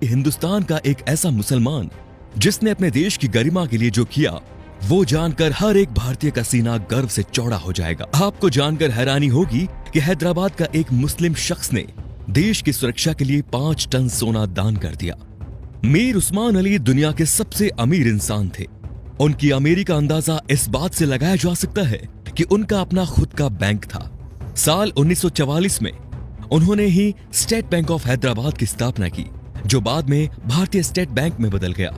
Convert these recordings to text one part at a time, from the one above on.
कि हिंदुस्तान का एक ऐसा मुसलमान जिसने अपने देश की गरिमा के लिए जो किया, वो जानकर हर एक भारतीय का सीना गर्व से चौड़ा हो जाएगा। आपको जानकर हैरानी होगी कि हैदराबाद का एक मुस्लिम शख्स ने देश की सुरक्षा के लिए 5 टन सोना दान कर दिया। मीर उस्मान अली दुनिया के सबसे अमीर इंसान थे। उनकी अमीरी का अंदाजा इस बात से लगाया जा सकता है कि उनका अपना खुद का बैंक था। साल 1944 में उन्होंने ही स्टेट बैंक ऑफ हैदराबाद की स्थापना की, जो बाद में भारतीय स्टेट बैंक में बदल गया।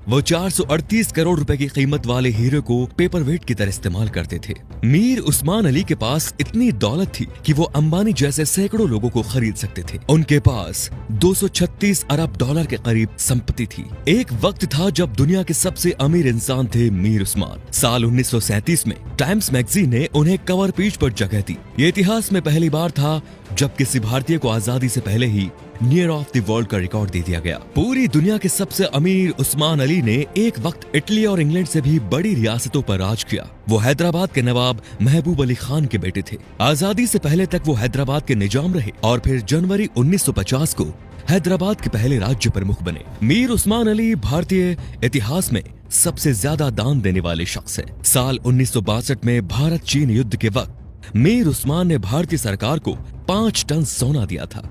वो 438 करोड़ रुपए की कीमत वाले हीरे को पेपर वेट की तरह इस्तेमाल करते थे। मीर उस्मान अली के पास इतनी दौलत थी कि वो अंबानी जैसे सैकड़ों लोगों को खरीद सकते थे। उनके पास 236 अरब डॉलर के करीब संपत्ति थी। एक वक्त था जब दुनिया के सबसे अमीर इंसान थे मीर उस्मान। साल 1937 में टाइम्स मैगजीन ने उन्हें कवर पेज पर जगह दी। ये इतिहास में पहली बार था जब किसी भारतीय को आजादी से पहले ही नियर ऑफ द वर्ल्ड का रिकॉर्ड दे दिया गया। पूरी दुनिया के सबसे अमीर उस्मान अली ने एक वक्त इटली और इंग्लैंड से भी बड़ी रियासतों पर राज किया। वो हैदराबाद के नवाब महबूब अली खान के बेटे थे। आजादी से पहले तक वो हैदराबाद के निजाम रहे और फिर जनवरी 1950 को हैदराबाद के पहले राज्य प्रमुख बने। मीर उस्मान अली भारतीय इतिहास में सबसे ज्यादा दान देने वाले शख्स है। साल 1962 में भारत चीन युद्ध के वक्त मीर उस्मान ने भारतीय सरकार को 5 टन सोना दिया था,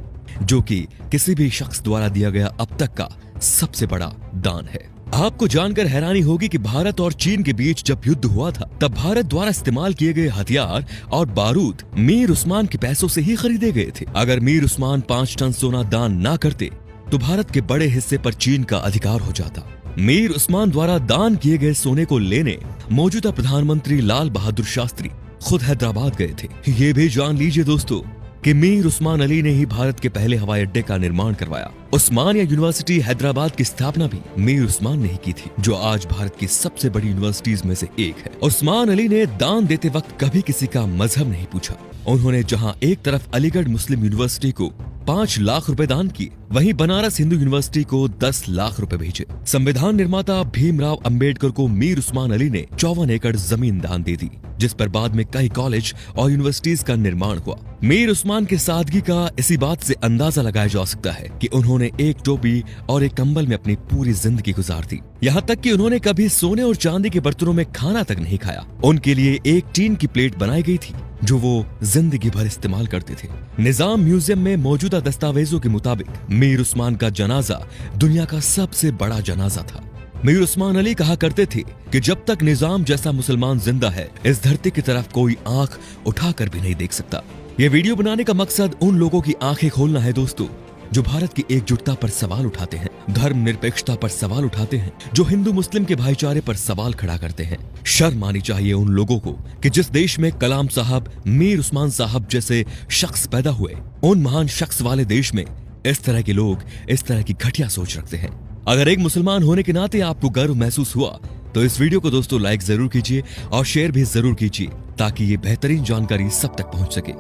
जो कि किसी भी शख्स द्वारा दिया गया अब तक का सबसे बड़ा दान है। आपको जानकर हैरानी होगी कि भारत और चीन के बीच जब युद्ध हुआ था, तब भारत द्वारा इस्तेमाल किए गए हथियार और बारूद मीर उस्मान के पैसों से ही खरीदे गए थे। अगर मीर उस्मान 5 टन सोना दान ना करते तो भारत के बड़े हिस्से पर चीन का अधिकार हो जाता। मीर उस्मान द्वारा दान किए गए सोने को लेने मौजूदा प्रधानमंत्री लाल बहादुर शास्त्री खुद हैदराबाद गए थे। ये भी जान लीजिए दोस्तों कि मीर उस्मान अली ने ही भारत के पहले हवाई अड्डे का निर्माण करवाया। उस्मानिया यूनिवर्सिटी हैदराबाद की स्थापना भी मीर उस्मान ने ही की थी, जो आज भारत की सबसे बड़ी यूनिवर्सिटीज में से एक है। उस्मान अली ने दान देते वक्त कभी किसी का मजहब नहीं पूछा। उन्होंने जहां एक तरफ अलीगढ़ मुस्लिम यूनिवर्सिटी को 5 लाख रुपए दान किए, वहीं बनारस हिंदू यूनिवर्सिटी को 10 लाख रुपए भेजे। संविधान निर्माता भीमराव अंबेडकर को मीर उस्मान अली ने 54 एकड़ जमीन दान दे दी, जिस पर बाद में कई कॉलेज और यूनिवर्सिटीज का निर्माण हुआ। मीर उस्मान के सादगी का इसी बात से अंदाजा लगाया जा सकता है कि उन्होंने एक टोपी और एक कंबल में अपनी पूरी जिंदगी गुजार दी। यहाँ तक कि उन्होंने कभी सोने और चांदी के बर्तनों में खाना तक नहीं खाया। उनके लिए एक टीन की प्लेट बनाई गई थी, जो वो जिंदगी भर इस्तेमाल करते थे। निजाम म्यूजियम में मौजूदा दस्तावेजों के मुताबिक मीर उस्मान का जनाजा दुनिया का सबसे बड़ा जनाजा था। मीर उस्मान अली कहा करते थे कि जब तक निजाम जैसा मुसलमान जिंदा है, इस धरती की तरफ कोई आंख उठाकर भी नहीं देख सकता। ये वीडियो बनाने का मकसद उन लोगों की आंखें खोलना है दोस्तों, जो भारत की एकजुटता पर सवाल उठाते हैं, धर्मनिरपेक्षता पर सवाल उठाते हैं, जो हिंदू मुस्लिम के भाईचारे पर सवाल खड़ा करते हैं। शर्म आनी चाहिए उन लोगों को कि जिस देश में कलाम साहब, मीर उस्मान साहब जैसे शख्स पैदा हुए, उन महान शख्स वाले देश में इस तरह के लोग इस तरह की घटिया सोच रखते हैं। अगर एक मुसलमान होने के नाते आपको गर्व महसूस हुआ तो इस वीडियो को दोस्तों लाइक जरूर कीजिए और शेयर भी जरूर कीजिए, ताकि ये बेहतरीन जानकारी सब तक पहुंच सके।